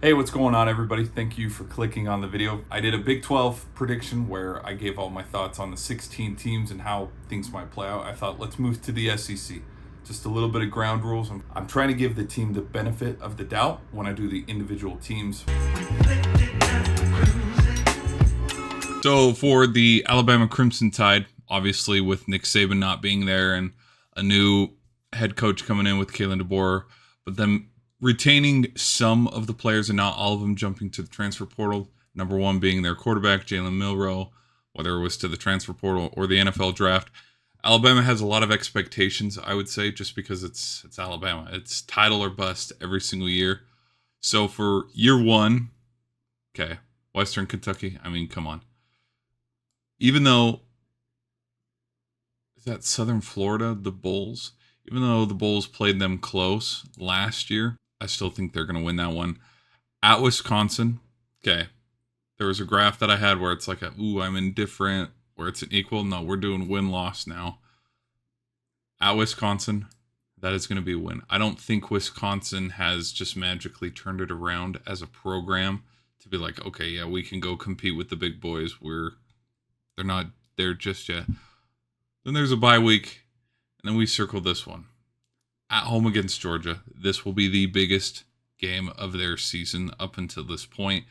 Hey, what's going on, everybody? Thank you for clicking on the video. I did a Big 12 prediction where I gave all my thoughts on the 16 teams and how things might play out. I thought let's move to the SEC. Just a little bit of ground rules. I'm trying to give the team the benefit of the doubt when I do the individual teams. So for the Alabama Crimson Tide, obviously with Nick Saban not being there and a new head coach coming in with Kalen DeBoer, but then retaining some of the players and not all of them jumping to the transfer portal. Number one being their quarterback, Jalen Milroe, whether it was to the transfer portal or the NFL draft. Alabama has a lot of expectations, I would say, just because it's Alabama. It's title or bust every single year. So for year one, okay, Western Kentucky, I mean, come on. Even though, is that Southern Florida, the Bulls? Even though the Bulls played them close last year, I still think they're going to win that one. At Wisconsin, okay, there was a graph that I had where it's like I'm indifferent, where it's an equal. No, we're doing win-loss now. At Wisconsin, that is going to be a win. I don't think Wisconsin has just magically turned it around as a program to be like, okay, yeah, we can go compete with the big boys. They're not there just yet. Then there's a bye week, and then we circle this one. At home against Georgia. This will be the biggest game of their season up until this point,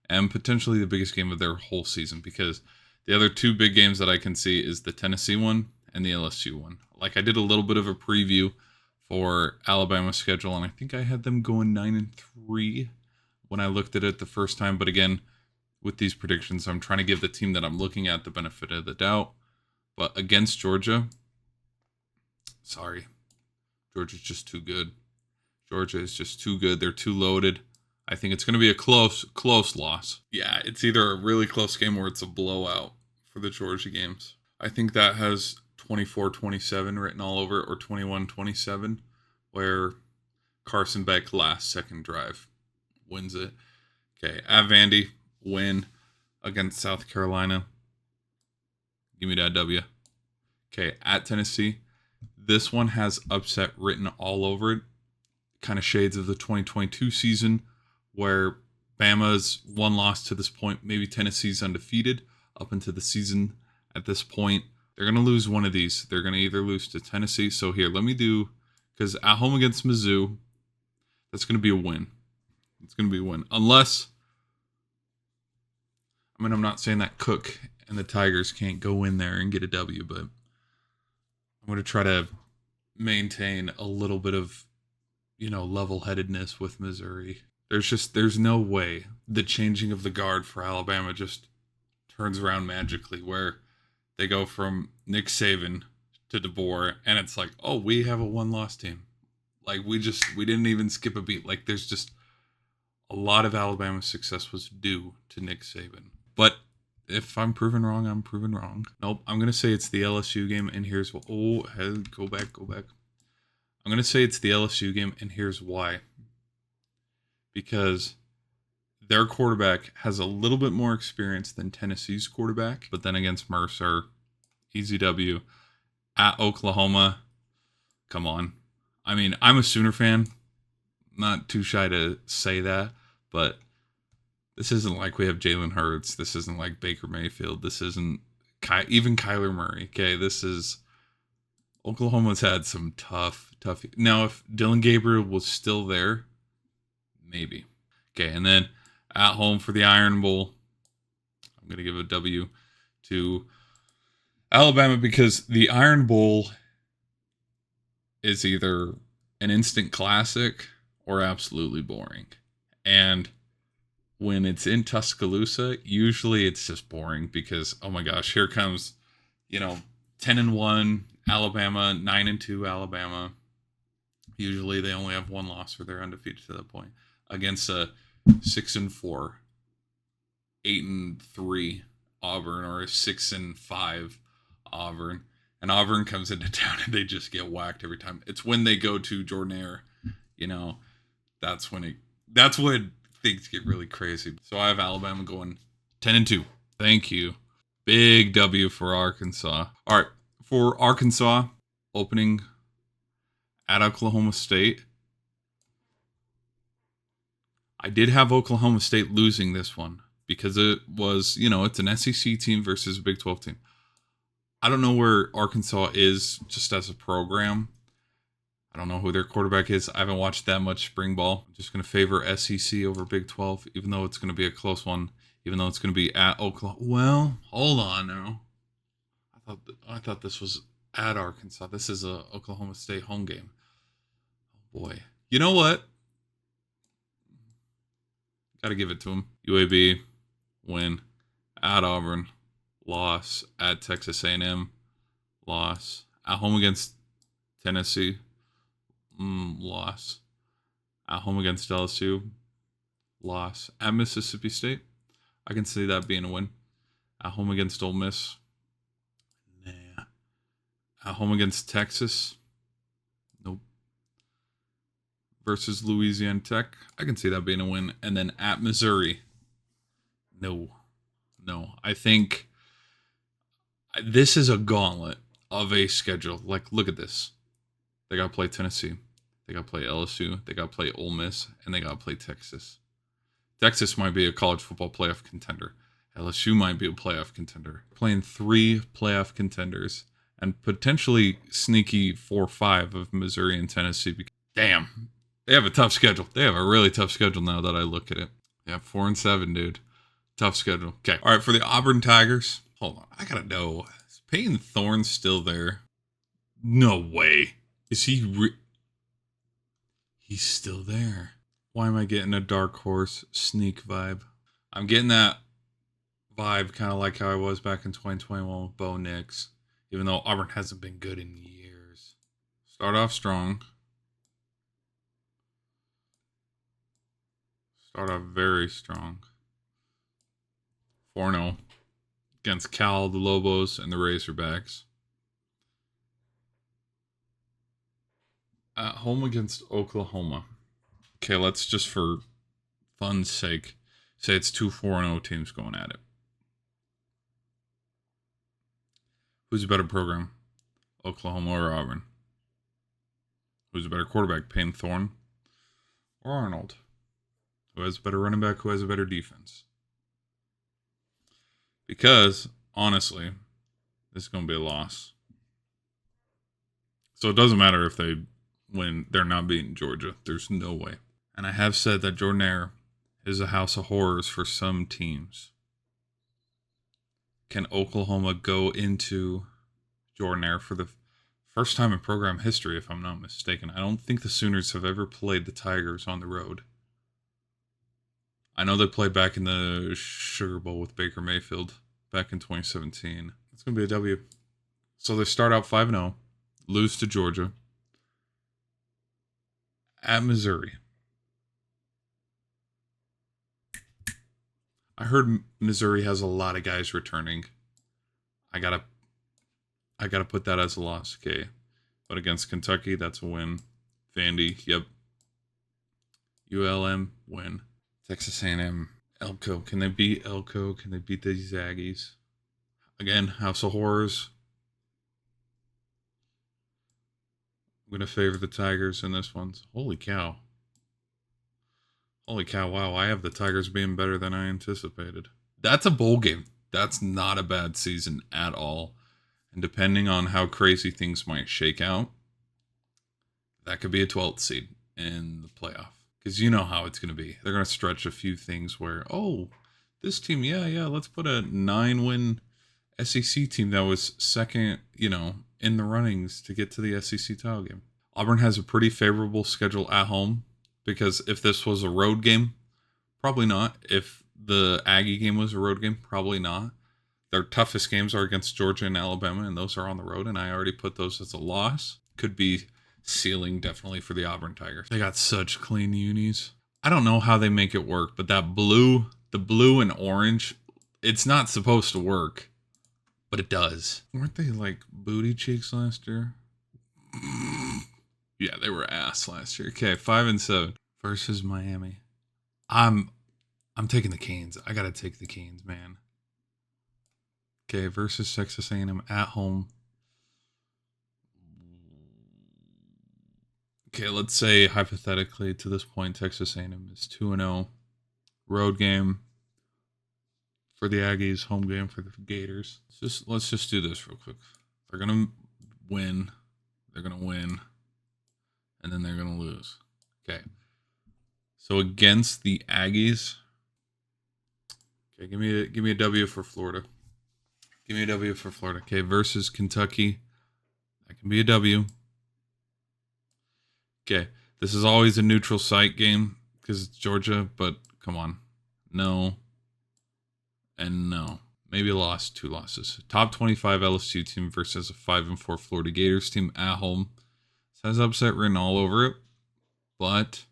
and potentially the biggest game of their whole season, because the other two big games that I can see is the Tennessee one and the LSU one. Like, I did a little bit of a preview for Alabama's schedule, and I think I had them going 9-3 when I looked at it the first time. But again, with these predictions, I'm trying to give the team that I'm looking at the benefit of the doubt. But against Georgia, sorry, Georgia's just too good. Georgia is just too good. They're too loaded. I think it's going to be a close loss. Yeah, it's either a really close game or it's a blowout for the Georgia games. I think that has 24-27 written all over it, or 21-27, where Carson Beck last second drive wins it. Okay, at Vandy, win against South Carolina. Give me that W. Okay, at Tennessee, this one has upset written all over it. Kind of shades of the 2022 season, where Bama's one loss to this point. Maybe Tennessee's undefeated up into the season at this point. They're going to lose one of these. They're going to either lose to Tennessee. So here, let me do, because at home against Mizzou, that's going to be a win. It's going to be a win. Unless, I mean, I'm not saying that Cook and the Tigers can't go in there and get a W, but I'm going to try to maintain a little bit of, level-headedness with Missouri. There's no way the changing of the guard for Alabama just turns around magically, where they go from Nick Saban to DeBoer, and it's like, oh, we have a one-loss team. Like, we didn't even skip a beat. Like, there's just a lot of Alabama's success was due to Nick Saban. But if I'm proven wrong, I'm proven wrong. Nope, I'm going to say it's the LSU game, and here's what. Oh, go back. I'm going to say it's the LSU game, and here's why. Because their quarterback has a little bit more experience than Tennessee's quarterback, but then against Mercer, easy W. At Oklahoma, come on. I mean, I'm a Sooner fan. Not too shy to say that, but this isn't like we have Jalen Hurts. This isn't like Baker Mayfield. This isn't even Kyler Murray. Okay, this is Oklahoma's had some tough. Now, if Dylan Gabriel was still there, maybe. Okay, and then at home for the Iron Bowl, I'm going to give a W to Alabama, because the Iron Bowl is either an instant classic or absolutely boring. And when it's in Tuscaloosa, usually it's just boring because, oh my gosh, here comes, 10-1 Alabama, 9-2 Alabama. Usually they only have one loss, or they're undefeated to that point, against a 6-4, 8-3 Auburn, or a 6-5 Auburn. And Auburn comes into town and they just get whacked every time. It's when they go to Jordan-Hare, that's when things get really crazy. So I have Alabama going 10-2. Thank you. Big W for Arkansas. All right, for Arkansas, opening at Oklahoma State, I did have Oklahoma State losing this one because it was, it's an SEC team versus a Big 12 team. I don't know where Arkansas is just as a program. I don't know who their quarterback is. I haven't watched that much spring ball. I'm just going to favor SEC over Big 12, even though it's going to be a close one, even though it's going to be at Oklahoma. Well, hold on now. I thought this was at Arkansas. This is a Oklahoma State home game. Oh boy. You know what? Got to give it to them. UAB win. At Auburn, loss. At Texas A&M, loss. At home against Tennessee, loss. At home against LSU, loss. At Mississippi State, I can see that being a win. At home against Ole Miss, nah. At home against Texas, nope. Versus Louisiana Tech, I can see that being a win. And then at Missouri, no. I think this is a gauntlet of a schedule. Like, look at this. They got to play Tennessee. They got to play LSU. They got to play Ole Miss. And they got to play Texas. Texas might be a college football playoff contender. LSU might be a playoff contender. Playing 3 playoff contenders and potentially sneaky 4-5 of Missouri and Tennessee. Damn. They have a tough schedule. They have a really tough schedule now that I look at it. Yeah, 4-7, dude. Tough schedule. Okay. All right, for the Auburn Tigers. Hold on. I got to know. Is Peyton Thorne still there? No way. Is he He's still there. Why am I getting a dark horse sneak vibe? I'm getting that vibe kind of like how I was back in 2021 with Bo Nix. Even though Auburn hasn't been good in years. Start off strong. Start off very strong. 4-0 against Cal, the Lobos, and the Razorbacks. At home against Oklahoma. Okay, let's just for fun's sake say it's 2 4-0 teams going at it. Who's a better program? Oklahoma or Auburn? Who's a better quarterback? Payne Thorne or Arnold? Who has a better running back? Who has a better defense? Because, honestly, this is going to be a loss. So it doesn't matter if they win. They're not beating Georgia. There's no way. And I have said that Jordan-Hare is a house of horrors for some teams. Can Oklahoma go into Jordan-Hare for the first time in program history, if I'm not mistaken? I don't think the Sooners have ever played the Tigers on the road. I know they played back in the Sugar Bowl with Baker Mayfield back in 2017. It's going to be a W. So they start out 5-0, lose to Georgia, at Missouri. I heard Missouri has a lot of guys returning. I gotta put that as a loss, okay? But against Kentucky, that's a win. Vandy, yep. ULM, win. Texas A&M, Elko. Can they beat Elko? Can they beat the Aggies? Again, House of Horrors. I'm going to favor the Tigers in this one. Holy cow. Holy cow, wow. I have the Tigers being better than I anticipated. That's a bowl game. That's not a bad season at all. And depending on how crazy things might shake out, that could be a 12th seed in the playoff. Because you know how it's going to be. They're going to stretch a few things where, oh, this team, yeah, let's put a 9-win SEC team that was second, in the runnings to get to the SEC title game. Auburn has a pretty favorable schedule at home because if this was a road game, probably not. If the Aggie game was a road game, probably not. Their toughest games are against Georgia and Alabama, and those are on the road, and I already put those as a loss. Could be ceiling definitely for the Auburn Tigers. They got such clean unis. I don't know how they make it work, but the blue and orange, it's not supposed to work, but it does. Weren't they like booty cheeks last year? Yeah, they were ass last year. Okay, 5-7 versus Miami. I'm taking the Canes. I gotta take the Canes, man. Okay, versus Texas A&M at home. Okay, let's say hypothetically to this point, Texas A&M is 2-0. Road game for the Aggies, home game for the Gators. Let's just do this real quick. They're gonna win. They're gonna win, and then they're gonna lose. Okay. So against the Aggies. Okay, give me a W for Florida. Give me a W for Florida. Okay, versus Kentucky. That can be a W. Okay, this is always a neutral site game because it's Georgia, but come on. No. And no. Maybe a loss, 2 losses. Top 25 LSU team versus a 5-4 Florida Gators team at home. This has upset written all over it, but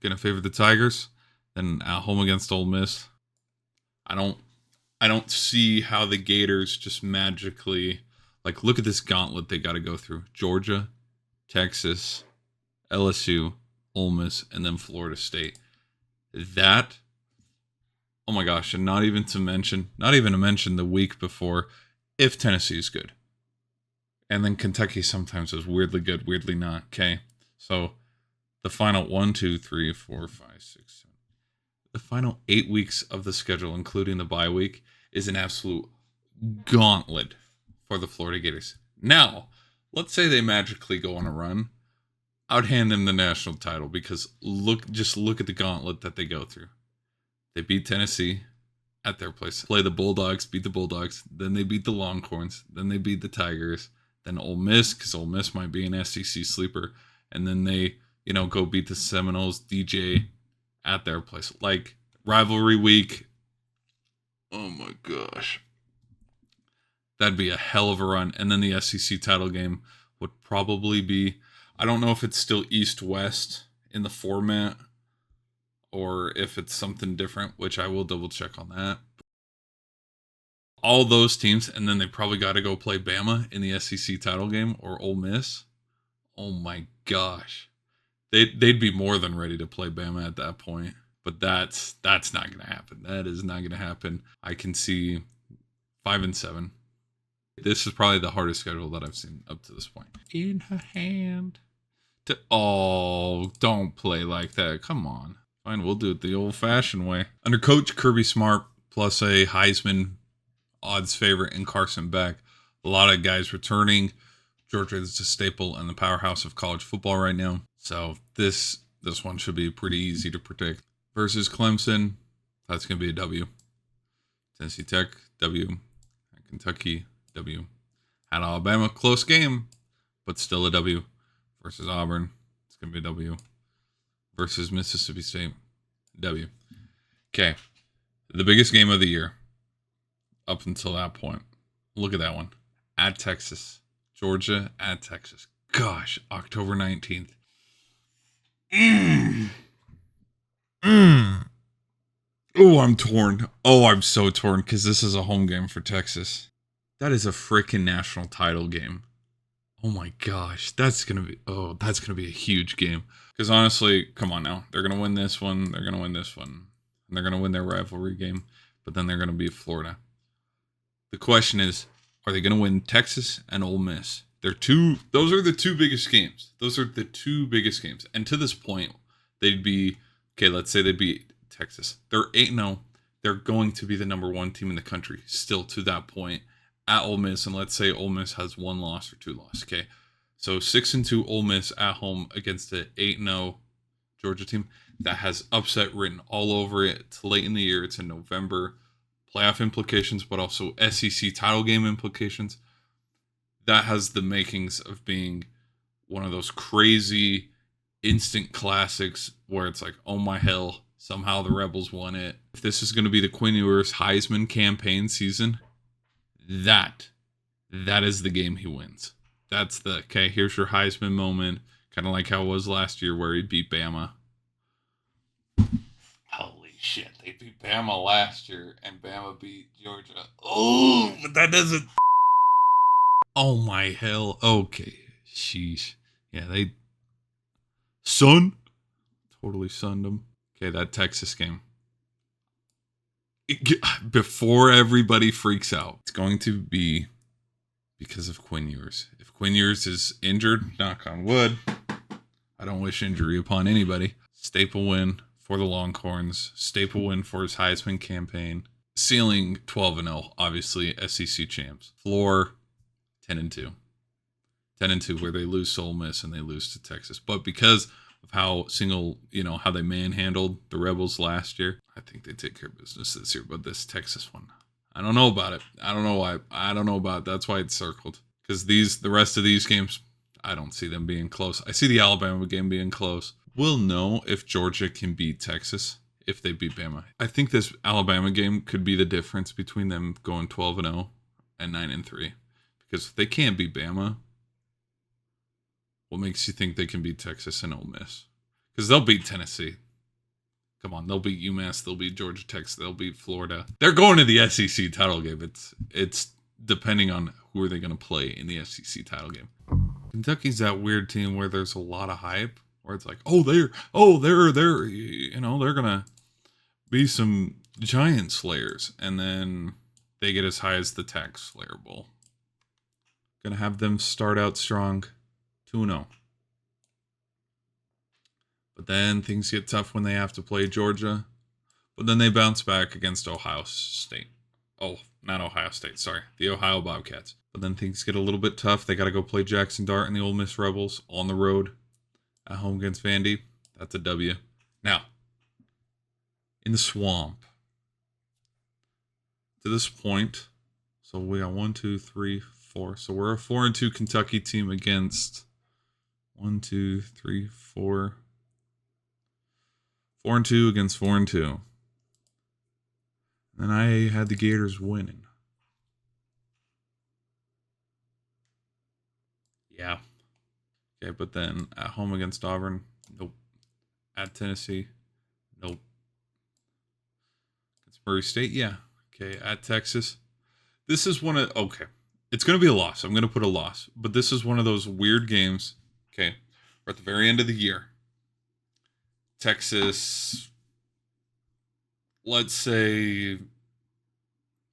gonna favor the Tigers. Then at home against Ole Miss. I don't see how the Gators just magically, like, look at this gauntlet they got to go through. Georgia, Texas, LSU, Ole Miss, and then Florida State. That, oh my gosh, and not even to mention the week before, if Tennessee is good. And then Kentucky sometimes is weirdly good, weirdly not. Okay, so the final 1, 2, 3, 4, 5, 6, 7. The final 8 weeks of the schedule, including the bye week, is an absolute gauntlet for the Florida Gators. Now, let's say they magically go on a run. I would hand them the national title because look at the gauntlet that they go through. They beat Tennessee at their place. Play the Bulldogs, beat the Bulldogs. Then they beat the Longhorns. Then they beat the Tigers. Then Ole Miss, because Ole Miss might be an SEC sleeper. And then they, go beat the Seminoles, DJ at their place. Like, rivalry week. Oh my gosh. That'd be a hell of a run. And then the SEC title game would probably be, I don't know if it's still East-West in the format or if it's something different, which I will double check on that. All those teams, and then they probably got to go play Bama in the SEC title game or Ole Miss. Oh my gosh. They'd be more than ready to play Bama at that point. But that's not going to happen. That is not going to happen. I can see 5-7. This is probably the hardest schedule that I've seen up to this point. In her hand. Don't play like that. Come on. Fine, we'll do it the old-fashioned way. Under Coach Kirby Smart, plus a Heisman odds favorite in Carson Beck. A lot of guys returning. Georgia is a staple and the powerhouse of college football right now. So this one should be pretty easy to predict. Versus Clemson, that's going to be a W. Tennessee Tech, W. Kentucky, W. At Alabama, close game, but still a W. Versus Auburn, it's going to be a W. Versus Mississippi State, W. Okay, the biggest game of the year up until that point. Look at that one. At Texas. Georgia at Texas. Gosh, October 19th. Oh, I'm torn. Oh, I'm so torn because this is a home game for Texas. That is a freaking national title game. Oh my gosh, that's gonna be a huge game. Because honestly, come on now, they're gonna win this one. They're gonna win this one, and they're gonna win their rivalry game. But then they're gonna beat Florida. The question is, are they gonna win Texas and Ole Miss? Those are the two biggest games. Those are the two biggest games. And to this point, they'd be okay. Let's say they beat Texas. They're 8-0. They're going to be the number 1 team in the country still to that point at Ole Miss. And let's say Ole Miss has 1 loss or 2 losses. Okay, so 6-2 Ole Miss at home against the 8-0 Georgia team that has upset written all over it. It's late in the year. It's in November. Playoff implications, but also SEC title game implications. That has the makings of being one of those crazy instant classics where it's like, oh my hell, somehow the Rebels won it. If this is going to be the Quinn Ewers Heisman campaign season, that is the game he wins. That's okay, here's your Heisman moment. Kind of like how it was last year where he beat Bama. Holy shit, they beat Bama last year and Bama beat Georgia. Oh, but that doesn't... Oh my hell. Okay. Sheesh. Yeah, they... Totally sunned them. Okay, that Texas game. Before everybody freaks out, it's going to be because of Quinn Ewers. If Quinn Ewers is injured, knock on wood, I don't wish injury upon anybody. Staple win for the Longhorns. Staple win for his Heisman campaign. Ceiling 12-0, obviously SEC champs. Floor 10-2. 10-2, where they lose to Ole Miss and they lose to Texas. But because of how how they manhandled the Rebels last year, I think they take care of business this year. But this Texas one, I don't know about it. I don't know why. I don't know about it. That's why it's circled. Because the rest of these games, I don't see them being close. I see the Alabama game being close. We'll know if Georgia can beat Texas if they beat Bama. I think this Alabama game could be the difference between them going 12-0 and 9-3. Because if they can't beat Bama, what makes you think they can beat Texas and Ole Miss? Because they'll beat Tennessee. Come on, they'll beat UMass, they'll beat Georgia Tech, they'll beat Florida. They're going to the SEC title game. It's depending on who are they going to play in the SEC title game. Kentucky's that weird team where there's a lot of hype, where it's like, they're gonna be some giant slayers, and then they get as high as the Tax Slayer Bowl. Gonna have them start out strong, 2-0. But then things get tough when they have to play Georgia. But then they bounce back against Ohio State. Oh, not Ohio State, sorry. The Ohio Bobcats. But then things get a little bit tough. They got to go play Jackson Dart and the Ole Miss Rebels on the road at home against Vandy. That's a W. Now, in the swamp, to this point, so we got 1, 2, 3, 4. So we're a 4-2 Kentucky team against 1, 2, 3, 4. 4-2 against 4-2. And I had the Gators winning. Yeah. Okay, but then at home against Auburn, nope. At Tennessee, nope. Against Murray State, yeah. Okay, at Texas. This is okay. It's going to be a loss. I'm going to put a loss. But this is one of those weird games. Okay, we're at the very end of the year. Texas, let's say,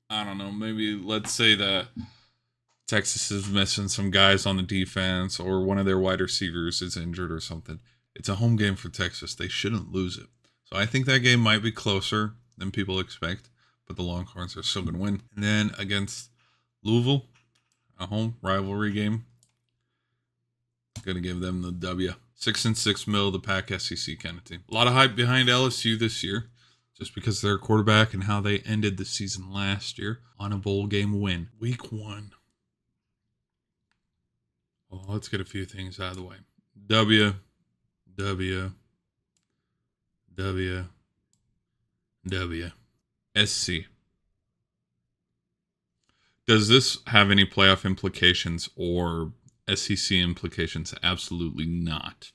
I don't know, maybe let's say that Texas is missing some guys on the defense or one of their wide receivers is injured or something. It's a home game for Texas. They shouldn't lose it. So I think that game might be closer than people expect, but the Longhorns are still going to win. And then against Louisville, a home rivalry game, going to give them the W. 6-6 middle of the pack SEC kind of team. A lot of hype behind LSU this year, just because of their quarterback and how they ended the season last year on a bowl game win. Week 1. Well, let's get a few things out of the way. W. SC. Does this have any playoff implications or SEC implications? Absolutely not.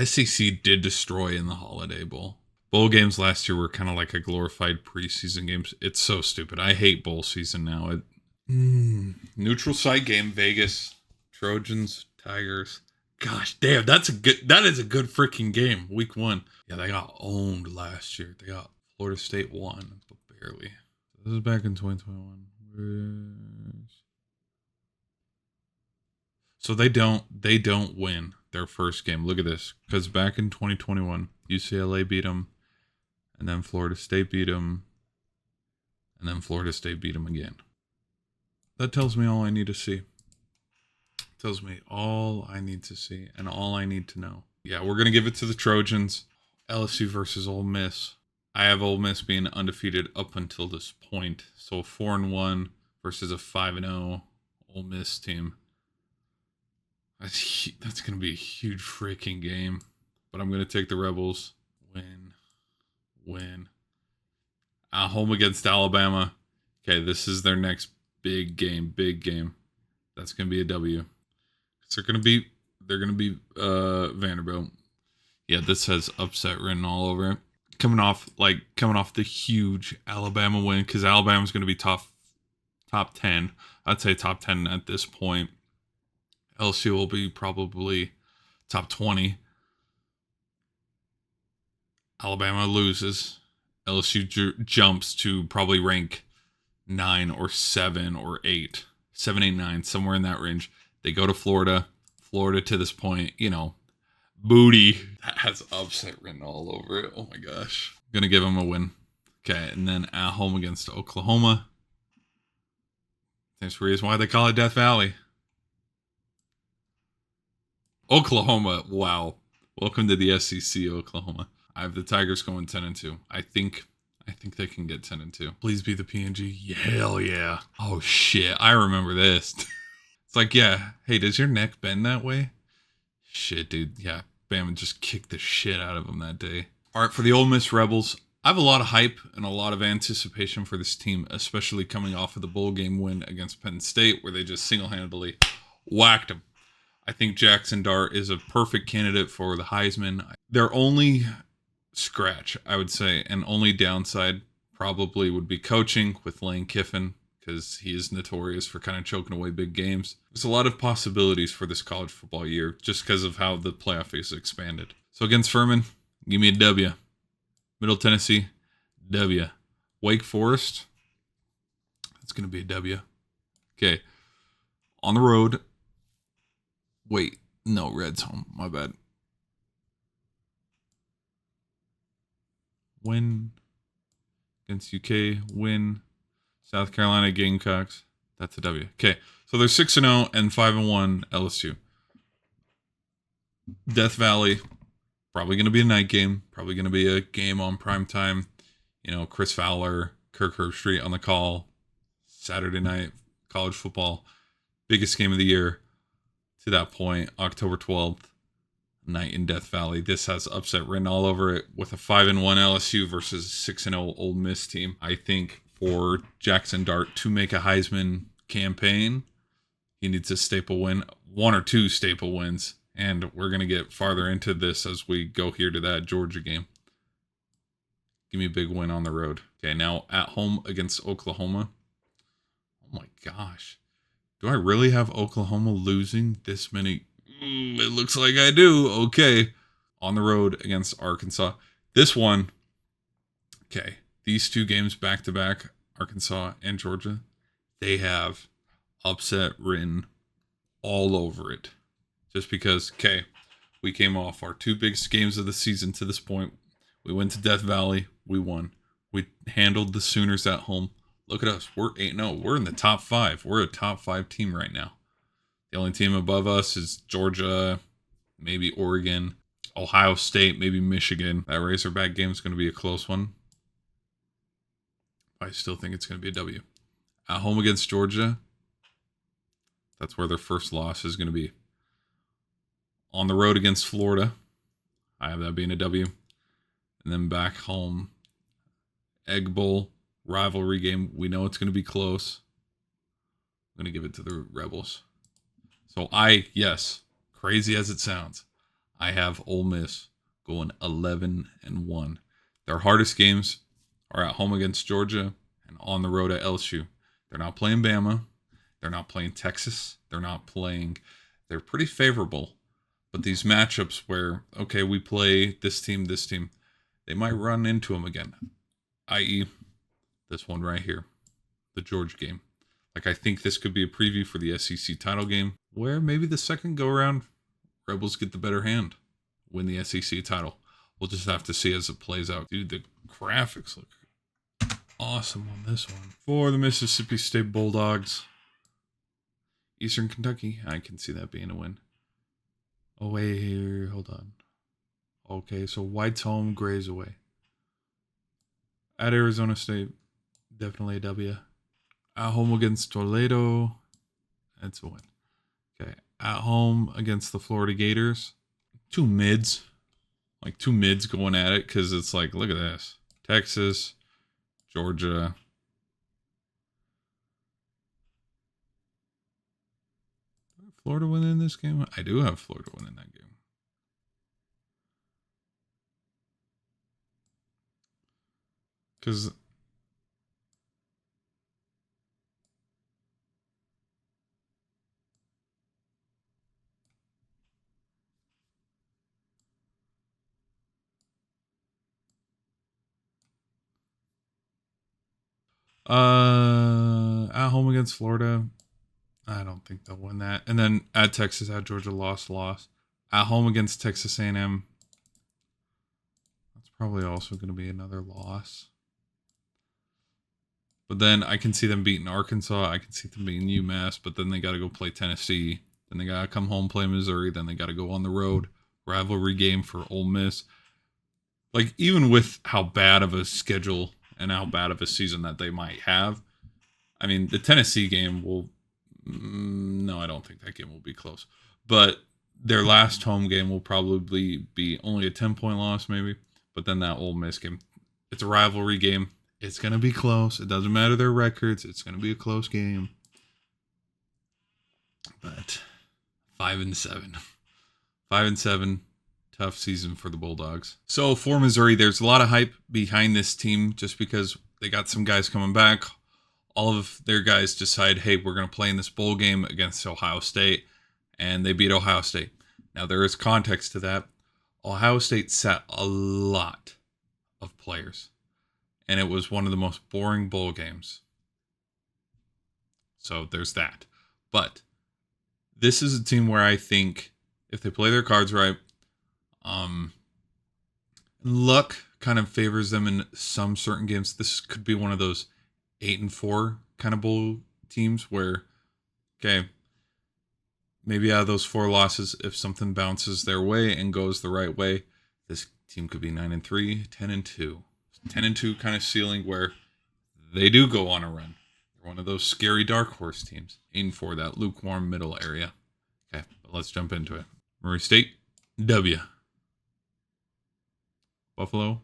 SEC did destroy in the Holiday Bowl. Bowl games last year were kind of like a glorified preseason games. It's so stupid. I hate bowl season now. Neutral site game, Vegas, Trojans, Tigers. Gosh damn, that is a good freaking game. Week 1. Yeah, they got owned last year. They got Florida State won, but barely. This is back in 2021. So they don't win their first game. Look at this. Because back in 2021, UCLA beat them, and then Florida State beat them, and then Florida State beat them again. That tells me all I need to see. Tells me all I need to see and all I need to know. Yeah, we're going to give it to the Trojans. LSU versus Ole Miss. I have Ole Miss being undefeated up until this point. So 4-1 versus a 5-0 Ole Miss team. That's going to be a huge freaking game. But I'm going to take the Rebels. Win. At home against Alabama. Okay, this is their next big game. That's going to be a W. They're going to be Vanderbilt. Yeah, this has upset written all over it. Coming off the huge Alabama win, because Alabama's going to be top 10. I'd say top 10 at this point. LSU will be probably top 20. Alabama loses. LSU jumps to probably rank 9 or 7 or 8. 7, 8, 9, somewhere in that range. They go to Florida. Florida to this point, booty. That has upset written all over it. Oh my gosh. Gonna give them a win. Okay, and then at home against Oklahoma. There's reason why they call it Death Valley. Oklahoma, wow. Welcome to the SEC, Oklahoma. I have the Tigers going 10-2. I think they can get 10-2. Please be the PNG. Hell yeah. Oh shit, I remember this. It's like, yeah, hey, does your neck bend that way? Shit, dude. Yeah, Bama just kicked the shit out of them that day. All right, for the Ole Miss Rebels, I have a lot of hype and a lot of anticipation for this team, especially coming off of the bowl game win against Penn State, where they just single-handedly whacked them. I think Jackson Dart is a perfect candidate for the Heisman. Their only scratch, I would say, and only downside probably would be coaching with Lane Kiffin, because he is notorious for kind of choking away big games. There's a lot of possibilities for this college football year just because of how the playoff is expanded. So against Furman, give me a W. Middle Tennessee, W. Wake Forest, that's going to be a W. Okay. On the road. Wait, no, Red's home. My bad. Win against UK, win. South Carolina Gamecocks, that's a W. Okay, so they're 6-0 and 5-1 LSU. Death Valley, probably going to be a night game. Probably going to be a game on primetime. Chris Fowler, Kirk Herbstreit on the call. Saturday night college football. Biggest game of the year to that point. October 12th, night in Death Valley. This has upset written all over it with a 5-1 LSU versus a 6-0 Ole Miss team. I think for Jackson Dart to make a Heisman campaign, he needs a staple win, 1 or 2 staple wins. And we're going to get farther into this as we go here to that Georgia game. Give me a big win on the road. Okay, now at home against Oklahoma. Oh my gosh. Do I really have Oklahoma losing this many? It looks like I do. Okay. On the road against Arkansas. This one, okay. These 2 games back to back, Arkansas and Georgia, they have upset written all over it. Just because, okay, we came off our 2 biggest games of the season to this point. We went to Death Valley. We won. We handled the Sooners at home. Look at us. We're 8-0. We're in the top 5. We're a top 5 team right now. The only team above us is Georgia, maybe Oregon, Ohio State, maybe Michigan. That Razorback game is going to be a close one. I still think it's going to be a W. At home against Georgia, that's where their first loss is going to be. On the road against Florida, I have that being a W. And then back home, Egg Bowl, rivalry game. We know it's going to be close. I'm going to give it to the Rebels. So yes, crazy as it sounds, I have Ole Miss going 11-1. Their hardest games are at home against Georgia and on the road at LSU. They're not playing Bama. They're not playing Texas. They're pretty favorable. But these matchups where, okay, we play this team, they might run into them again. I.e., this one right here, the Georgia game. Like, I think this could be a preview for the SEC title game, where maybe the second go-around, Rebels get the better hand, win the SEC title. We'll just have to see as it plays out. Dude, the graphics look awesome on this one. For the Mississippi State Bulldogs, Eastern Kentucky, I can see that being a win. Oh, wait, here, hold on. Okay, so White's home, Gray's away. At Arizona State, definitely a W. At home against Toledo, that's a win. Okay, at home against the Florida Gators, 2 mids. Like 2 mids going at it, because it's like, look at this. Texas, Georgia. Florida winning this game? I do have Florida winning that game. Because at home against Florida, I don't think they'll win that. And then at Texas, at Georgia, loss. At home against Texas A&M, that's probably also going to be another loss. But then I can see them beating Arkansas. I can see them beating UMass. But then they got to go play Tennessee. Then they got to come home, play Missouri. Then they got to go on the road. Rivalry game for Ole Miss. Like, even with how bad of a schedule and how bad of a season that they might have, I mean, the Tennessee game will... No, I don't think that game will be close. But their last home game will probably be only a 10-point loss, maybe. But then that Ole Miss game, it's a rivalry game. It's going to be close. It doesn't matter their records. It's going to be a close game. But 5-7. 5-7. Tough season for the Bulldogs. So for Missouri, there's a lot of hype behind this team just because they got some guys coming back. All of their guys decide, hey, we're going to play in this bowl game against Ohio State. And they beat Ohio State. Now, there is context to that. Ohio State sat a lot of players. And it was one of the most boring bowl games. So there's that. But this is a team where I think if they play their cards right, luck kind of favors them in some certain games. This could be one of those 8-4 kind of bowl teams where, okay, maybe out of those 4 losses, if something bounces their way and goes the right way, this team could be 9-3, 10-2. 10-2 kind of ceiling where they do go on a run. They're one of those scary dark horse teams. 8-4, that lukewarm middle area. Okay, but let's jump into it. Murray State, W. Buffalo,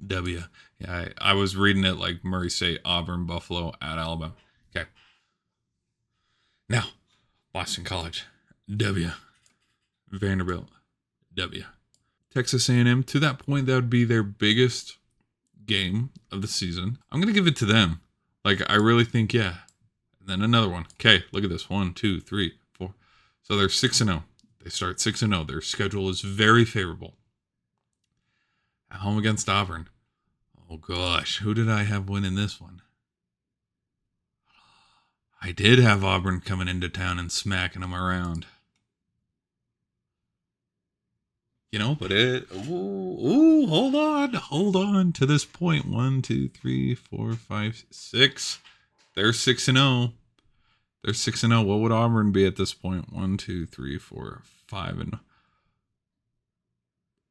W. Yeah, I was reading it like Murray State, Auburn, Buffalo, at Alabama. Okay. Now, Boston College, W. Vanderbilt, W. Texas A&M, to that point, that would be their biggest game of the season. I'm going to give it to them. Like, I really think, yeah. And then another one. Okay, look at this. 1, 2, 3, 4. So they're 6-0. They start 6-0. Their schedule is very favorable. At home against Auburn. Oh, gosh. Who did I have winning this one? I did have Auburn coming into town and smacking them around. You know, but hold on to this point. 1, 2, 3, 4, 5, 6. They're 6-0. They're 6-0. What would Auburn be at this point? 1, 2, 3, 4, 5, and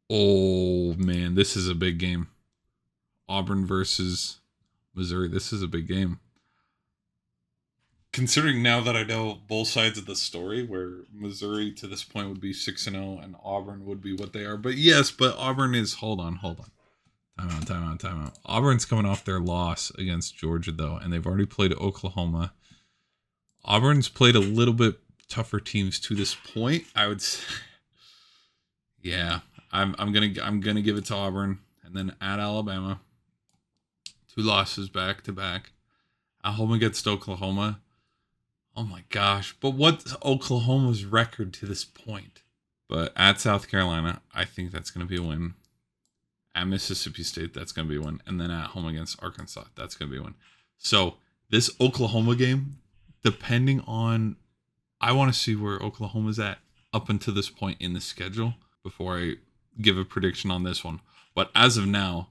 oh man, this is a big game. Auburn versus Missouri. This is a big game. Considering now that I know both sides of the story, where Missouri to this point would be 6-0 and Auburn would be what they are. But yes, but Auburn is, hold on. Time out. Auburn's coming off their loss against Georgia, though, and they've already played Oklahoma. Auburn's played a little bit tougher teams to this point. I would say, yeah, I'm gonna give it to Auburn, and then at Alabama, 2 losses back to back. At home against Oklahoma. Oh my gosh. But what's Oklahoma's record to this point? But at South Carolina, I think that's going to be a win. At Mississippi State, that's going to be a win. And then at home against Arkansas, that's going to be a win. So this Oklahoma game, depending on, I want to see where Oklahoma's at up until this point in the schedule before I give a prediction on this one. But as of now,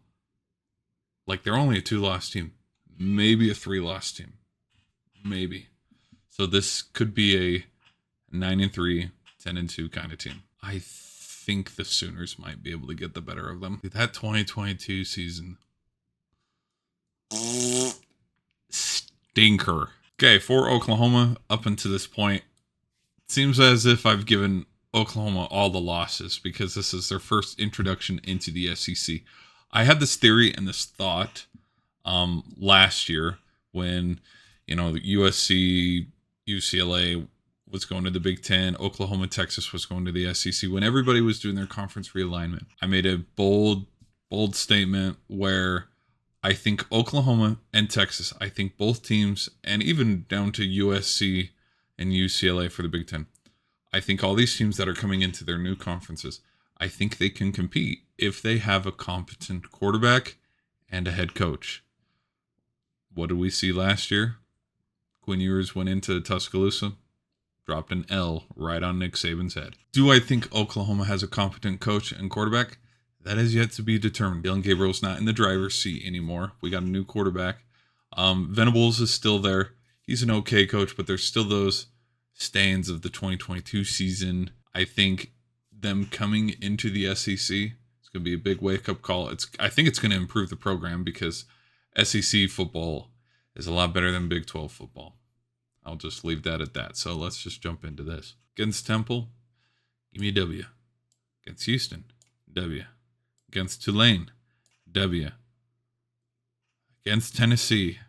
like, they're only a 2-loss team. Maybe a 3-loss team. Maybe. So this could be a 9-3, 10-2 kind of team. I think the Sooners might be able to get the better of them. That 2022 season. Stinker. Okay, for Oklahoma, up until this point, it seems as if I've given Oklahoma all the losses because this is their first introduction into the SEC. I had this theory and this thought last year when, you know, the USC, UCLA was going to the Big Ten, Oklahoma, Texas was going to the SEC. When everybody was doing their conference realignment, I made a bold statement where I think Oklahoma and Texas, I think both teams, and even down to USC and UCLA for the Big Ten, I think all these teams that are coming into their new conferences, I think they can compete if they have a competent quarterback and a head coach. What did we see last year? Quinn Ewers went into Tuscaloosa, dropped an L right on Nick Saban's head. Do I think Oklahoma has a competent coach and quarterback? That is yet to be determined. Dylan Gabriel's not in the driver's seat anymore. We got a new quarterback. Venables is still there. He's an okay coach, but there's still those stains of the 2022 season. I think them coming into the SEC is going to be a big wake-up call. I think it's going to improve the program because SEC football is a lot better than Big 12 football. I'll just leave that at that. So let's just jump into this. Against Temple, give me a W. Against Houston, W. Against Tulane, W. Against Tennessee,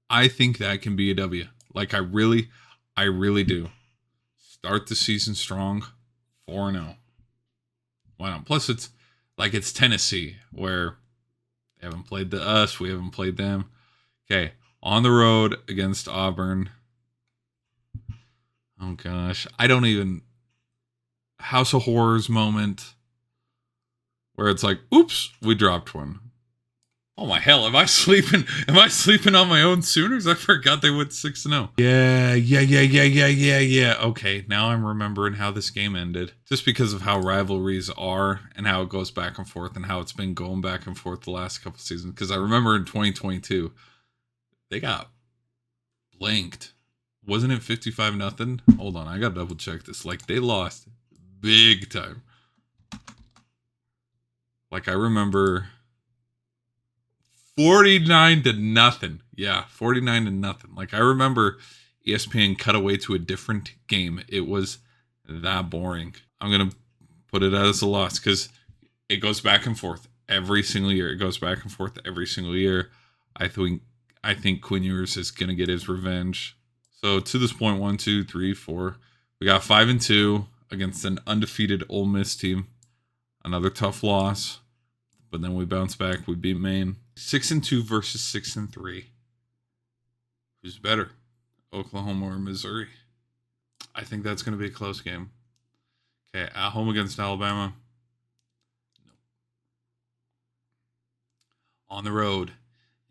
I think that can be a W. Like I really do. Start the season strong, 4-0. Why not? Plus it's Tennessee where they haven't played us, we haven't played them. Okay, on the road against Auburn. Oh gosh, I don't even. House of Horrors moment where it's like, oops, we dropped one. Oh my hell, am I sleeping? Am I sleeping on my own Sooners? I forgot they went 6-0. Yeah. Okay, now I'm remembering how this game ended. Just because of how rivalries are and how it goes back and forth and how it's been going back and forth the last couple seasons. Because I remember in 2022, they got blanked. Wasn't it 55-0? Hold on, I gotta double check this. Like they lost big time. Like I remember 49-0. Yeah, 49-0. Like I remember ESPN cut away to a different game. It was that boring. I'm gonna put it as a loss because it goes back and forth every single year. I think Quinn Ewers is gonna get his revenge. So to this point, 1, 2, 3, 4. We got 5-2 against an undefeated Ole Miss team. Another tough loss, but then we bounce back. We beat Maine. 6-2 versus 6-3. Who's better, Oklahoma or Missouri? I think that's going to be a close game. Okay, at home against Alabama. No. On the road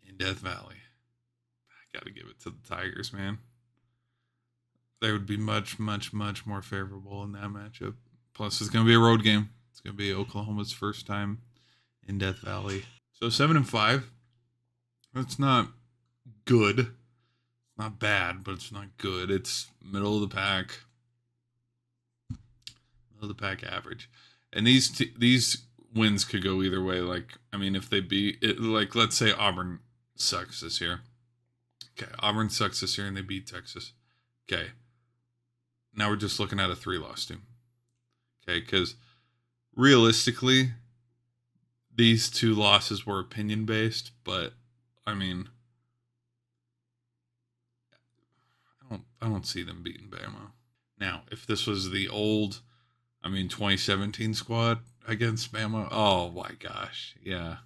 in Death Valley. I got to give it to the Tigers, man. They would be much, much, much more favorable in that matchup. Plus, it's going to be a road game. It's going to be Oklahoma's first time in Death Valley. So 7-5. That's not good. It's not bad, but it's not good. It's middle of the pack. Middle of the pack average. And these wins could go either way. Like, I mean, if they beat it, like, let's say Auburn sucks this year. Okay, Auburn sucks this year and they beat Texas. Okay. Now we're just looking at a 3-loss team. Okay, because realistically, these two losses were opinion-based, but, I mean, I don't see them beating Bama. Now, if this was the old, 2017 squad against Bama, oh my gosh, yeah.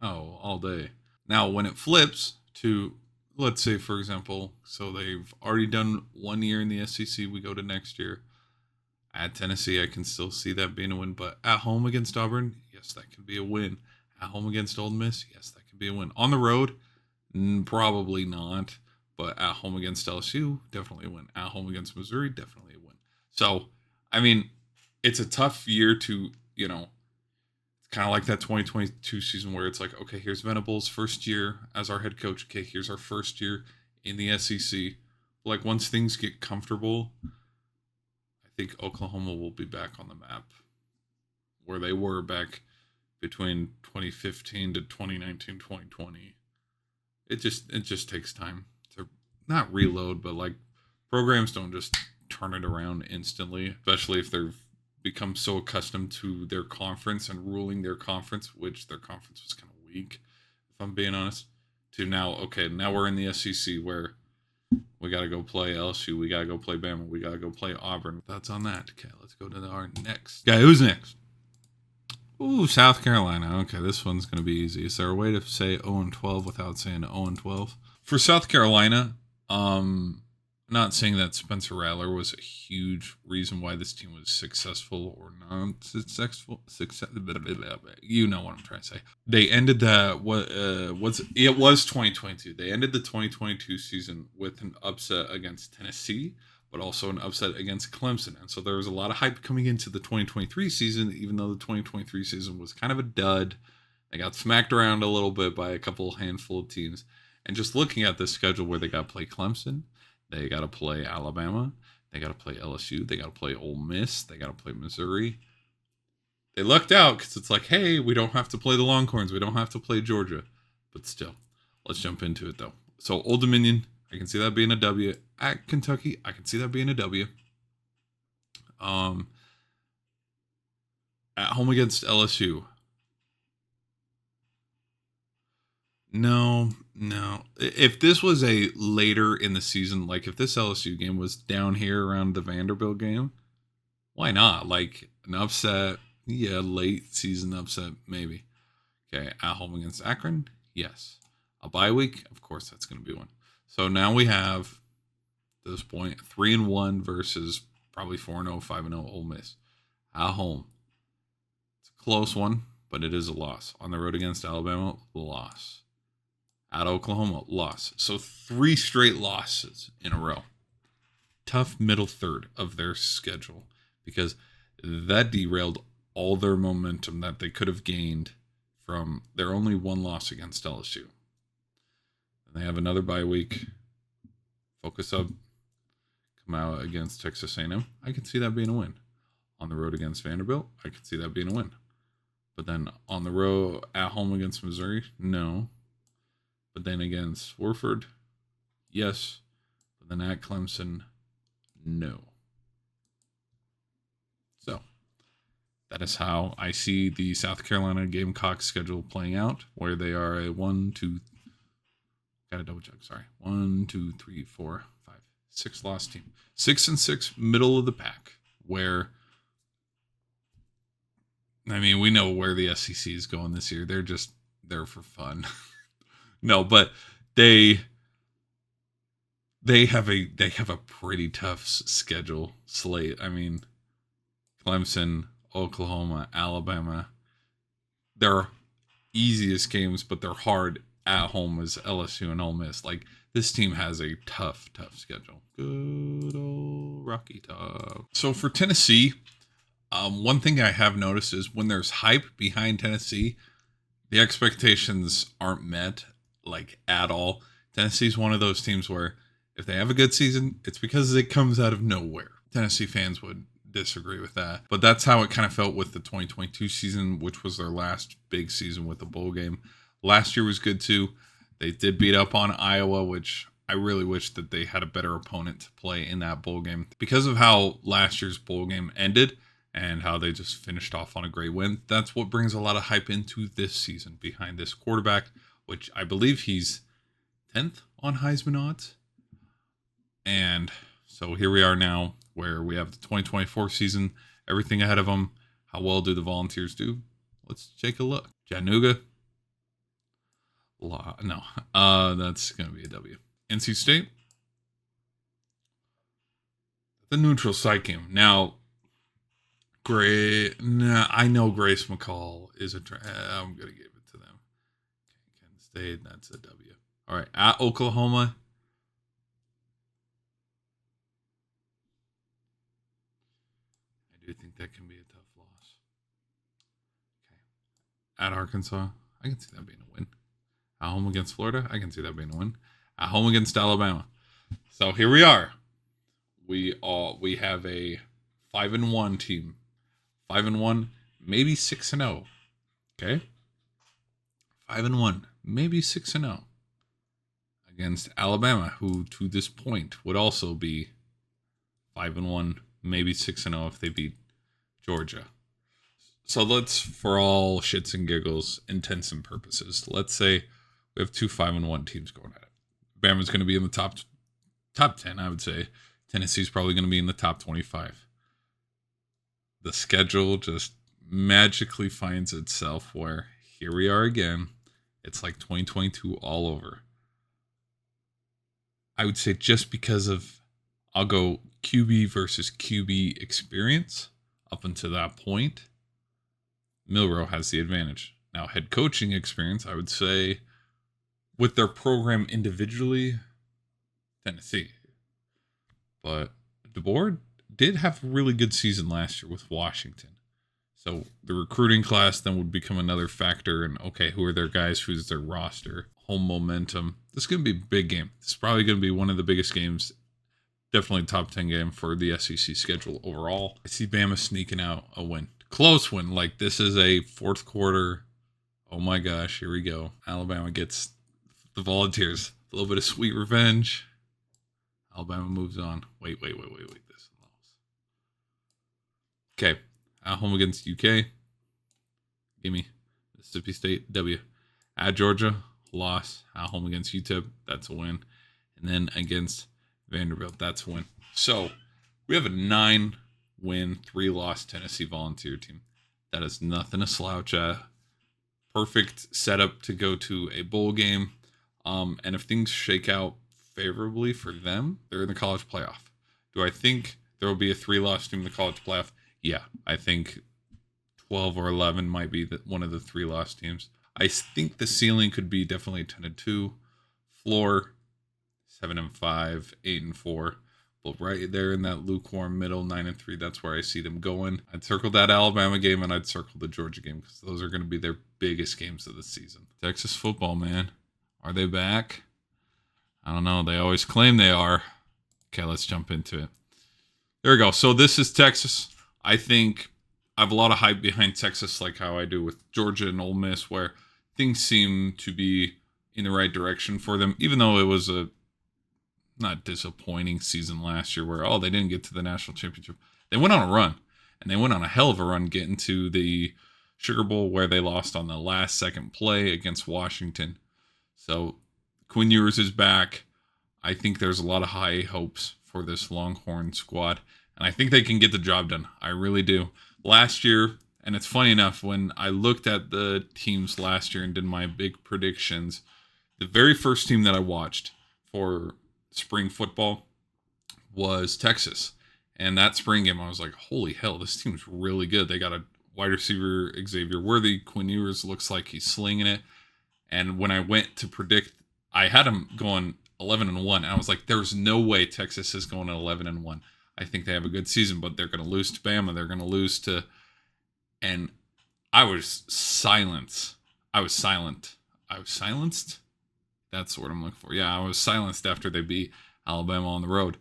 Oh, all day. Now, when it flips to, let's say, for example, so they've already done 1 year in the SEC, we go to next year. At Tennessee, I can still see that being a win, but at home against Auburn, yes, that could be a win. At home against Ole Miss, yes, that could be a win. On the road, probably not, but at home against LSU, definitely a win. At home against Missouri, definitely a win. So, it's a tough year to, it's kind of like that 2022 season where it's like, okay, here's Venables' first year as our head coach. Okay, here's our first year in the SEC. Like, once things get comfortable, I think Oklahoma will be back on the map where they were back between 2015 to 2019, 2020. It just takes time to not reload, but like programs don't just turn it around instantly, especially if they've become so accustomed to their conference and ruling their conference, which their conference was kind of weak, if I'm being honest, to now, okay, now we're in the SEC where we got to go play LSU. We got to go play Bama. We got to go play Auburn. Thoughts on that? Okay, let's go to our next guy. Who's next? Ooh, South Carolina. Okay, this one's going to be easy. Is there a way to say 0-12 without saying 0-12? For South Carolina, not saying that Spencer Rattler was a huge reason why this team was successful or not successful. You know what I'm trying to say. They ended it was 2022. They ended the 2022 season with an upset against Tennessee, but also an upset against Clemson. And so there was a lot of hype coming into the 2023 season, even though the 2023 season was kind of a dud. They got smacked around a little bit by a handful of teams. And just looking at this schedule where they got to play Clemson, they got to play Alabama, they got to play LSU, they got to play Ole Miss, they got to play Missouri. They lucked out because it's like, hey, we don't have to play the Longhorns, we don't have to play Georgia. But still, let's jump into it though. So Old Dominion, I can see that being a W. At Kentucky, I can see that being a W. At home against LSU. No. If this was a later in the season, like if this LSU game was down here around the Vanderbilt game, why not? Like an upset, yeah, late season upset, maybe. Okay, at home against Akron, yes. A bye week, of course, that's going to be one. So now we have, at this point, 3-1 versus probably 4-0, 5-0 Ole Miss. At home. It's a close one, but it is a loss. On the road against Alabama, loss. At Oklahoma, loss. So 3 straight losses in a row. Tough middle third of their schedule because that derailed all their momentum that they could have gained from their only one loss against LSU. And they have another bye week. Focus up. Come out against Texas A&M. I can see that being a win. On the road against Vanderbilt, I can see that being a win. But then on the road at home against Missouri, no. But then against Warford, yes. But then at Clemson, no. So that is how I see the South Carolina Gamecocks schedule playing out, where they are a 1, 2, gotta double check, sorry. 1, 2, 3, 4, 5, 6 loss team. 6-6, middle of the pack, where, I mean, we know where the SEC is going this year. They're just there for fun. No, but they have a pretty tough schedule slate. I mean, Clemson, Oklahoma, Alabama. Their easiest games, but they're hard at home as LSU and Ole Miss. Like this team has a tough schedule. Good old Rocky Top. So for Tennessee, one thing I have noticed is when there's hype behind Tennessee, the expectations aren't met. Like at all. Tennessee's one of those teams where if they have a good season, it's because it comes out of nowhere. Tennessee fans would disagree with that. But that's how it kind of felt with the 2022 season, which was their last big season with the bowl game. Last year was good too. They did beat up on Iowa, which I really wish that they had a better opponent to play in that bowl game. Because of how last year's bowl game ended and how they just finished off on a great win, that's what brings a lot of hype into this season behind this quarterback, which I believe he's 10th on Heisman odds. And so here we are now where we have the 2024 season, everything ahead of them. How well do the Volunteers do? Let's take a look. Chattanooga. No, that's going to be a W. NC State. The neutral site game. Now, I know Grace McCall is I'm going to give it to them. Kent State, that's a W. All right, at Oklahoma. I do think that can be a tough loss. Okay. At Arkansas, I can see that being a win. At home against Florida, I can see that being a win. At home against Alabama. So here we are. We have a 5-1 team. 5-1, maybe 6-0. Okay? 5-1, maybe 6-0. Against Alabama, who to this point would also be 5-1, maybe 6-0 if they beat Georgia. So let's, for all shits and giggles, intents and purposes, let's say we have two 5-1 teams going at it. Bama's going to be in the top 10, I would say. Tennessee's probably going to be in the top 25. The schedule just magically finds itself where here we are again. It's like 2022 all over. I would say just because of I'll go QB versus QB experience. Up until that point, Milroe has the advantage. Now, head coaching experience, I would say, with their program individually, Tennessee. But DeBoer did have a really good season last year with Washington. So the recruiting class then would become another factor. And okay, who are their guys? Who's their roster? Home momentum. This is going to be a big game. This is probably going to be one of the biggest games. Definitely top 10 game for the SEC schedule overall. I see Bama sneaking out a win. Close win. Like, this is a fourth quarter. Oh my gosh, here we go. Alabama gets the Volunteers. A little bit of sweet revenge. Alabama moves on. Wait. This. Okay. At home against UK. Gimme. Mississippi State, W. At Georgia, loss. At home against UTEP, that's a win. And then against Vanderbilt, that's a win. So we have a 9-win, 3-loss Tennessee Volunteer team. That is nothing to slouch at. Perfect setup to go to a bowl game. And if things shake out favorably for them, they're in the college playoff. Do I think there will be a 3-loss team in the college playoff? Yeah, I think 12 or 11 might be one of the 3-loss teams. I think the ceiling could be definitely 10-2. Floor 7-5, 8-4. But right there in that lukewarm middle, 9-3, that's where I see them going. I'd circle that Alabama game and I'd circle the Georgia game because those are going to be their biggest games of the season. Texas football, man. Are they back? I don't know. They always claim they are. Okay, let's jump into it. There we go. So this is Texas. I think I have a lot of hype behind Texas, like how I do with Georgia and Ole Miss, where things seem to be in the right direction for them, even though it was a not disappointing season last year where, they didn't get to the national championship. They went on a run, and they went on a hell of a run getting to the Sugar Bowl where they lost on the last second play against Washington. So Quinn Ewers is back. I think there's a lot of high hopes for this Longhorn squad, and I think they can get the job done. I really do. Last year, and it's funny enough, when I looked at the teams last year and did my big predictions, the very first team that I watched for spring football was Texas. And that spring game, I was like, holy hell, this team's really good. They got a wide receiver, Xavier Worthy. Quinn Ewers looks like he's slinging it. And when I went to predict, I had him going 11-1. And I was like, there's no way Texas is going at 11-1. I think they have a good season, but they're going to lose to Bama. They're going to lose to... And I was silent. I was silenced? That's what I'm looking for. Yeah, I was silenced after they beat Alabama on the road.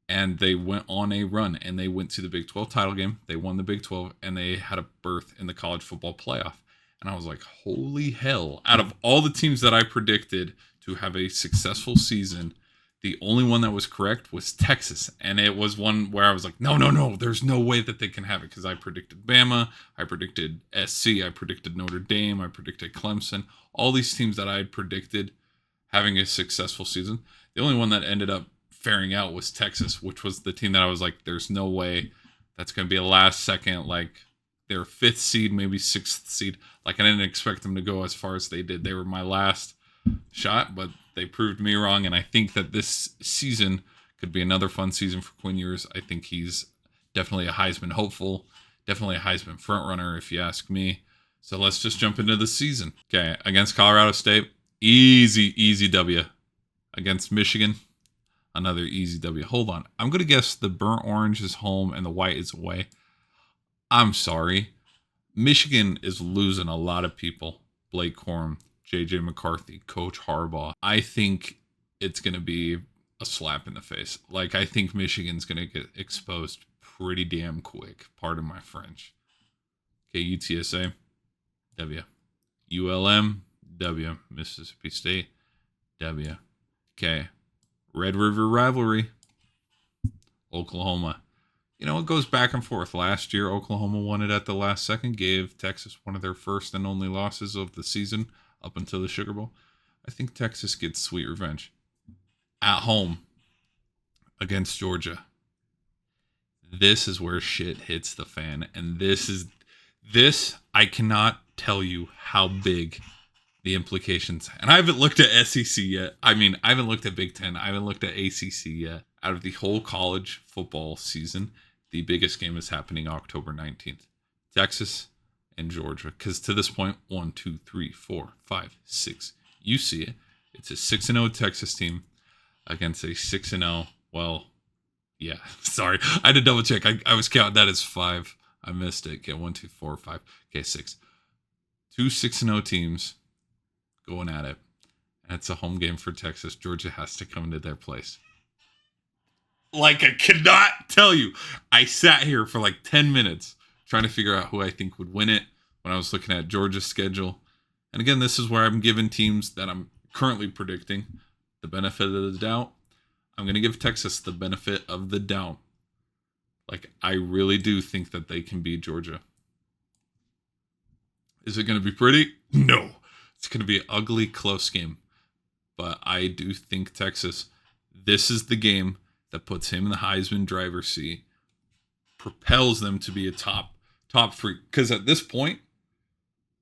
And they went on a run, and they went to the Big 12 title game. They won the Big 12, and they had a berth in the college football playoff. And I was like, holy hell. Out of all the teams that I predicted to have a successful season, the only one that was correct was Texas. And it was one where I was like, no, there's no way that they can have it. Because I predicted Bama, I predicted SC, I predicted Notre Dame, I predicted Clemson. All these teams that I had predicted having a successful season. The only one that ended up faring out was Texas, which was the team that I was like, there's no way that's going to be a last second, like their 5th seed, maybe 6th seed. Like, I didn't expect them to go as far as they did. They were my last shot, but they proved me wrong. And I think that this season could be another fun season for Quinn Ewers. I think he's definitely a Heisman hopeful, definitely a Heisman front runner, if you ask me. So let's just jump into the season. Okay, against Colorado State, easy W. Against Michigan, another easy W. Hold on. I'm going to guess the burnt orange is home and the white is away. I'm sorry. Michigan is losing a lot of people. Blake Corum, J.J. McCarthy, Coach Harbaugh. I think it's going to be a slap in the face. Like, I think Michigan's going to get exposed pretty damn quick. Pardon my French. Okay, UTSA, W. ULM, W. Mississippi State, W. Okay, Red River rivalry, Oklahoma. You know, it goes back and forth. Last year, Oklahoma won it at the last second, gave Texas one of their first and only losses of the season up until the Sugar Bowl. I think Texas gets sweet revenge. At home against Georgia. This is where shit hits the fan. And this, I cannot tell you how big the implications. And I haven't looked at SEC yet. I mean, I haven't looked at Big Ten. I haven't looked at ACC yet. out of the whole college football season, the biggest game is happening October 19th. Texas and Georgia. Because to this point, 1, 2, 3, 4, 5, 6. You see it. It's a 6-0 Texas team against a 6-0. Well, yeah. Sorry. I had to double check. I was counting that as 5. I missed it. Okay, 1, 2, 4, 5. Okay, 6. 2 6-0 teams going at it. And it's a home game for Texas. Georgia has to come into their place. Like, I cannot tell you. I sat here for like 10 minutes trying to figure out who I think would win it when I was looking at Georgia's schedule. And again, this is where I'm giving teams that I'm currently predicting the benefit of the doubt. I'm going to give Texas the benefit of the doubt. Like, I really do think that they can beat Georgia. Is it going to be pretty? No. It's going to be an ugly, close game. But I do think Texas, this is the game that puts him in the Heisman driver's seat, propels them to be a top 3. Because at this point,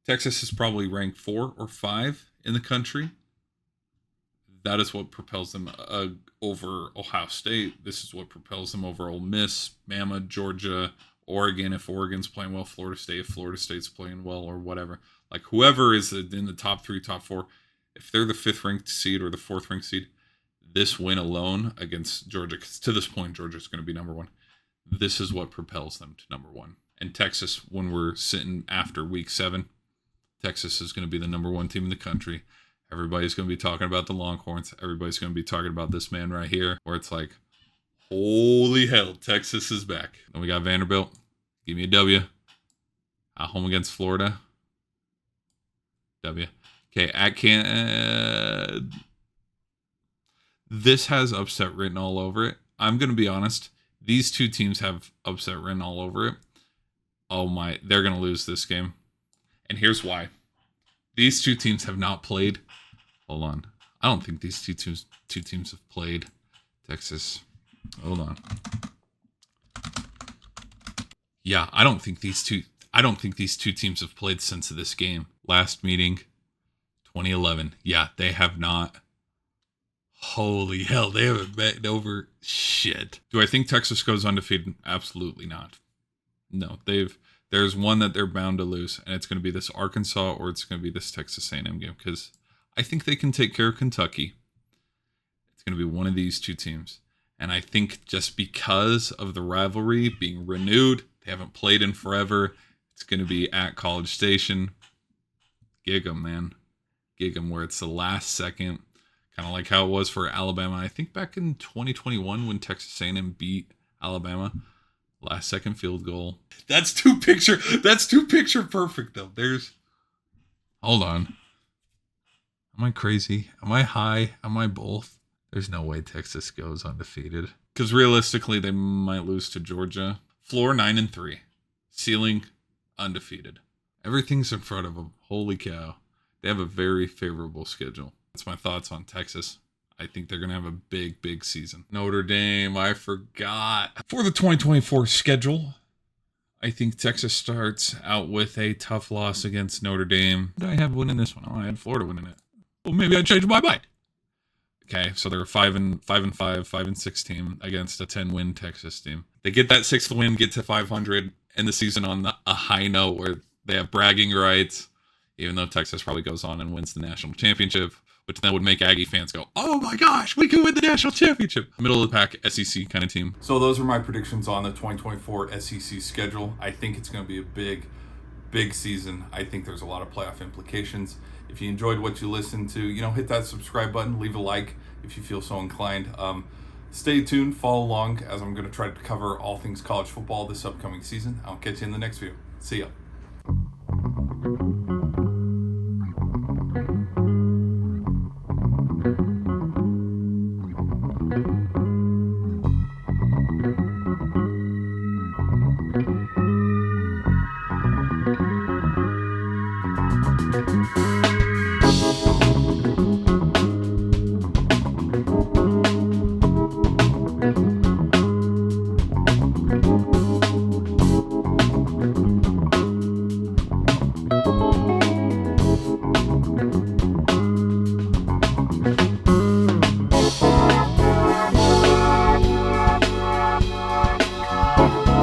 Texas is probably ranked 4 or 5 in the country. That is what propels them over Ohio State. This is what propels them over Ole Miss, Bama, Georgia, Oregon. If Oregon's playing well, Florida State. If Florida State's playing well, or whatever. Like, whoever is in the top 3, top 4, if they're the 5th ranked seed or the 4th ranked seed, this win alone against Georgia, because to this point, Georgia's going to be number 1. This is what propels them to number 1. And Texas, when we're sitting after week 7, Texas is going to be the number 1 team in the country. Everybody's going to be talking about the Longhorns. Everybody's going to be talking about this man right here, where it's like, holy hell, Texas is back. And we got Vanderbilt. Give me a W. At home against Florida. W. Okay, at this has upset written all over it. I'm going to be honest. These two teams have upset written all over it. Oh my, they're going to lose this game. And here's why. These two teams have not played. Hold on. I don't think these two teams have played. Texas. Hold on. Yeah, I don't think these two teams have played since this game. Last meeting, 2011. Yeah, they have not. Holy hell, they haven't met over shit. Do I think Texas goes undefeated? Absolutely not. No, there's one that they're bound to lose, and it's going to be this Arkansas or it's going to be this Texas A&M game, because I think they can take care of Kentucky. It's going to be one of these two teams. And I think just because of the rivalry being renewed, they haven't played in forever, it's going to be at College Station. Gig 'em, man. Gig 'em, where it's the last second, kind of like how it was for Alabama. I think back in 2021 when Texas A&M beat Alabama. Last second field goal. That's too picture perfect though. Hold on. Am I crazy? Am I high? Am I both? There's no way Texas goes undefeated. Because realistically, they might lose to Georgia. Floor 9-3. Ceiling undefeated. Everything's in front of them. Holy cow. They have a very favorable schedule. That's my thoughts on Texas. I think they're going to have a big, big season. Notre Dame, I forgot. For the 2024 schedule, I think Texas starts out with a tough loss against Notre Dame. Did I have winning this one? Oh, I had Florida winning it. Well, maybe I changed my mind. Okay, so they're a 5-6 team against a 10-win Texas team. They get that 6th win, get to 500, end the season on a high note where they have bragging rights, even though Texas probably goes on and wins the national championship, which then would make Aggie fans go, oh my gosh, we could win the national championship. Middle of the pack SEC kind of team. So those are my predictions on the 2024 SEC schedule. I think it's going to be a big season. I think there's a lot of playoff implications. If you enjoyed what you listened to, hit that subscribe button, leave a like if you feel so inclined. Stay tuned, follow along, as I'm going to try to cover all things college football this upcoming season. I'll catch you in the next video. See ya.